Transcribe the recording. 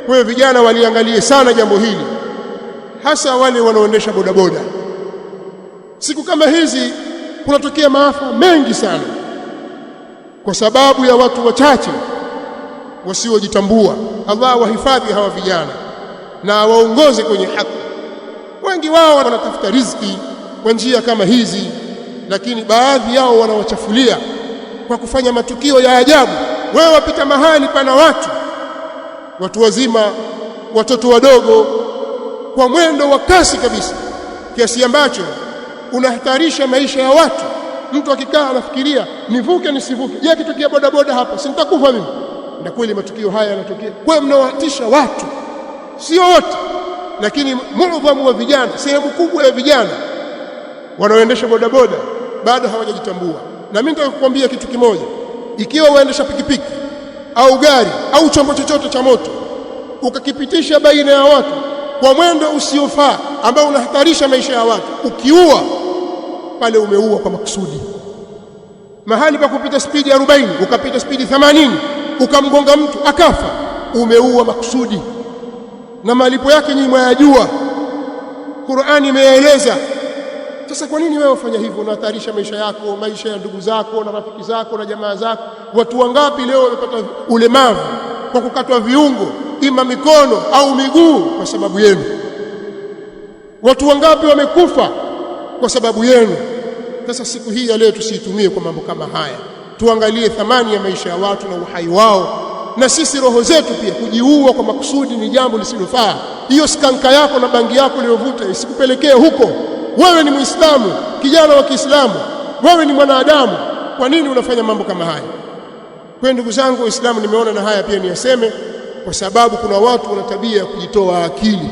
Kwa hiyo vijana waliangalie sana jambo hili, hasa wale wanaoendesha bodaboda. Siku kama hizi kunatokea maafa mengi sana kwa sababu ya watu wachache wasiojitambua. Allah wahifadhi hawa vijana na waongoze kwenye haki. Wengi wao wanatafuta riziki kwa njia kama hizi, lakini baadhi yao wanawachafulia kwa kufanya matukio ya ajabu. Wewe wapita mahali pana watu wazima, watoto wadogo, kwa mwendo wa kasi kabisa, kiasi ambacho unahatarisha maisha ya watu. Mtu akikaa anafikiria nivuke nisivuke, je, kitokea bodaboda hapa si nitakufa mimi? Na kweli matukio haya yanatokea. Kwa hiyo mnawatisha watu, sio wote, lakini muadhamu wa vijana, sehemu kubwa ya vijana wanaoendesha bodaboda bado hawajajitambua. Na mimi nataka kukwambia kitu kimoja: ikiwa waendesha pikipiki au gari au chombo chochote cha moto ukakipitisha baina ya watu kwa mwendo usiofaa ambao unahatarisha maisha ya watu, ukiua pale, umeua kwa makusudi. Mahali pa kupita spidi 40 ukapita spidi 80 ukamgonga mtu akafa, umeua makusudi, na malipo yake nyinyi mwayajua, Qur'ani imeeleza. Sasa kwa nini wewe ufanya hivyo? Unahatarisha maisha yako, maisha ya ndugu zako na rafiki zako na jamaa zako. Watu wangapi leo wamepata ulemavu kwa kukatwa viungo, ima mikono au miguu, kwa sababu yenu? Watu wangapi wamekufa kwa sababu yenu? Sasa siku hii ya leo tusiitumie kwa mambo kama haya. Tuangalie thamani ya maisha ya watu na uhai wao, na sisi roho zetu pia. Kujiua kwa makusudi ni jambo lisilofaa. Hiyo skanka yako na bangi yako uliyovuta isikupelekee huko. Wewe ni Muislamu, kijana wa Kiislamu, wewe ni mwanadamu. Kwa nini unafanya mambo kama haya? Kwa ndugu zangu Waislamu, nimeona na haya pia niyaseme, kwa sababu kuna watu wana tabia ya kujitoa akili.